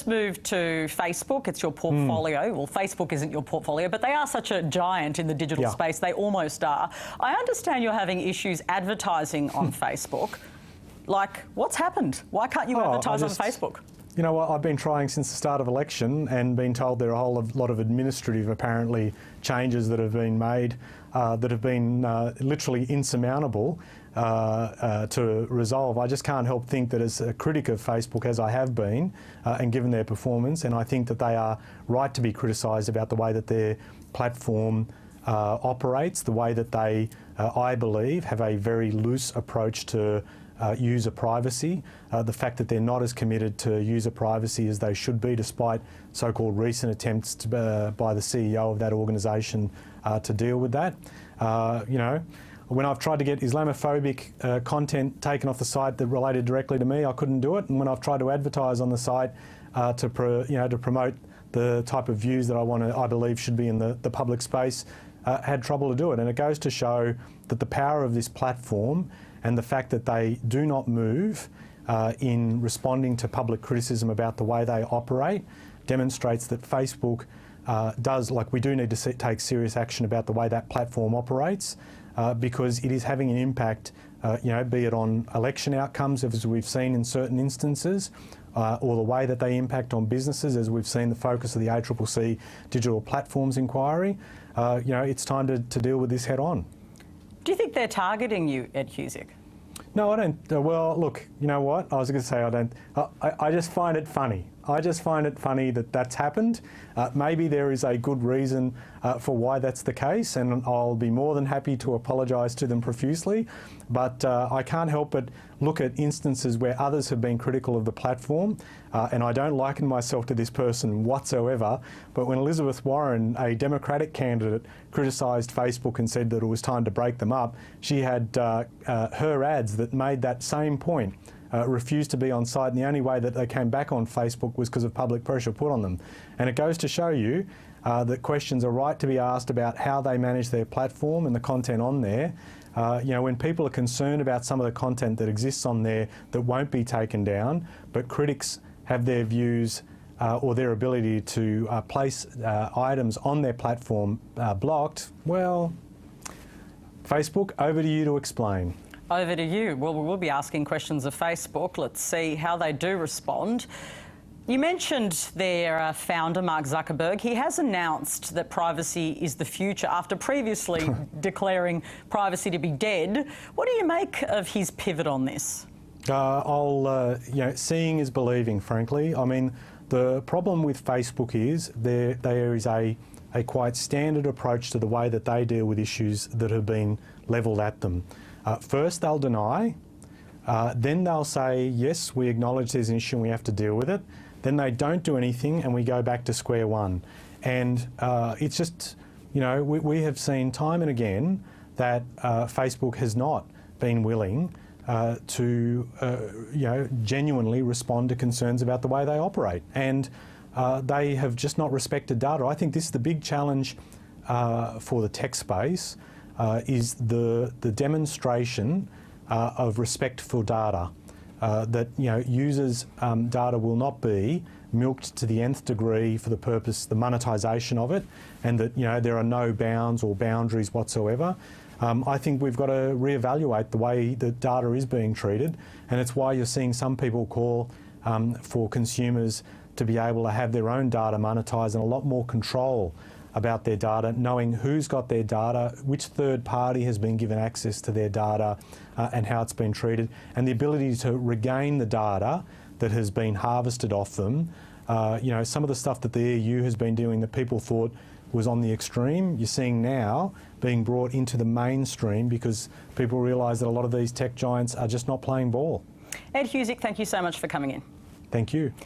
Let's move to Facebook. It's your portfolio. Well, Facebook isn't your portfolio, but they are such a giant in the digital space. They almost are. I understand you're having issues advertising on Facebook. Like, what's happened? Why can't you advertise on Facebook? You know what, I've been trying since the start of election and been told there are a whole lot of administrative, apparently, changes that have been made that have been literally insurmountable to resolve. I just can't help think that as a critic of Facebook, as I have been, and given their performance, and I think that they are right to be criticised about the way that their platform operates, the way that they, I believe, have a very loose approach to user privacy, the fact that they're not as committed to user privacy as they should be, despite so-called recent attempts by the CEO of that organisation to deal with that. You know, when I've tried to get Islamophobic content taken off the site that related directly to me, I couldn't do it. And when I've tried to advertise on the site to promote the type of views that I believe should be in the public space, had trouble to do it. And it goes to show that the power of this platform and the fact that they do not move in responding to public criticism about the way they operate demonstrates that Facebook we do need to take serious action about the way that platform operates because it is having an impact, be it on election outcomes, as we've seen in certain instances, or the way that they impact on businesses, as we've seen the focus of the ACCC Digital Platforms Inquiry. It's time to deal with this head on. Do you think they're targeting you, Ed Husic? No, I don't. Well, look, you know what? I was going to say I don't. I just find it funny. I just find it funny that that's happened. Maybe there is a good reason for why that's the case, and I'll be more than happy to apologise to them profusely. But I can't help but look at instances where others have been critical of the platform, and I don't liken myself to this person whatsoever. But when Elizabeth Warren, a Democratic candidate, criticised Facebook and said that it was time to break them up, she had her ads that made that same point. Refused to be on site, and the only way that they came back on Facebook was because of public pressure put on them. And it goes to show you that questions are right to be asked about how they manage their platform and the content on there. When people are concerned about some of the content that exists on there that won't be taken down, but critics have their views or their ability to place items on their platform blocked, well, Facebook, over to you to explain. Over to you. Well, we will be asking questions of Facebook. Let's see how they do respond. You mentioned their founder, Mark Zuckerberg. He has announced that privacy is the future after previously declaring privacy to be dead. What do you make of his pivot on this? Seeing is believing, frankly. I mean, the problem with Facebook is there is a quite standard approach to the way that they deal with issues that have been levelled at them. First, they'll deny, then they'll say, yes, we acknowledge there's an issue and we have to deal with it. Then they don't do anything and we go back to square one. And it's just, we have seen time and again that Facebook has not been willing to, genuinely respond to concerns about the way they operate. And they have just not respected data. I think this is the big challenge for the tech space. Is the demonstration of respect for data, that users' data will not be milked to the nth degree for the purpose, the monetisation of it, and that there are no bounds or boundaries whatsoever. I think we've got to reevaluate the way that data is being treated, and it's why you're seeing some people call for consumers to be able to have their own data monetised and a lot more control about their data, knowing who's got their data, which third party has been given access to their data and how it's been treated, and the ability to regain the data that has been harvested off them. Some of the stuff that the EU has been doing that people thought was on the extreme, you're seeing now being brought into the mainstream because people realise that a lot of these tech giants are just not playing ball. Ed Husic, thank you so much for coming in. Thank you.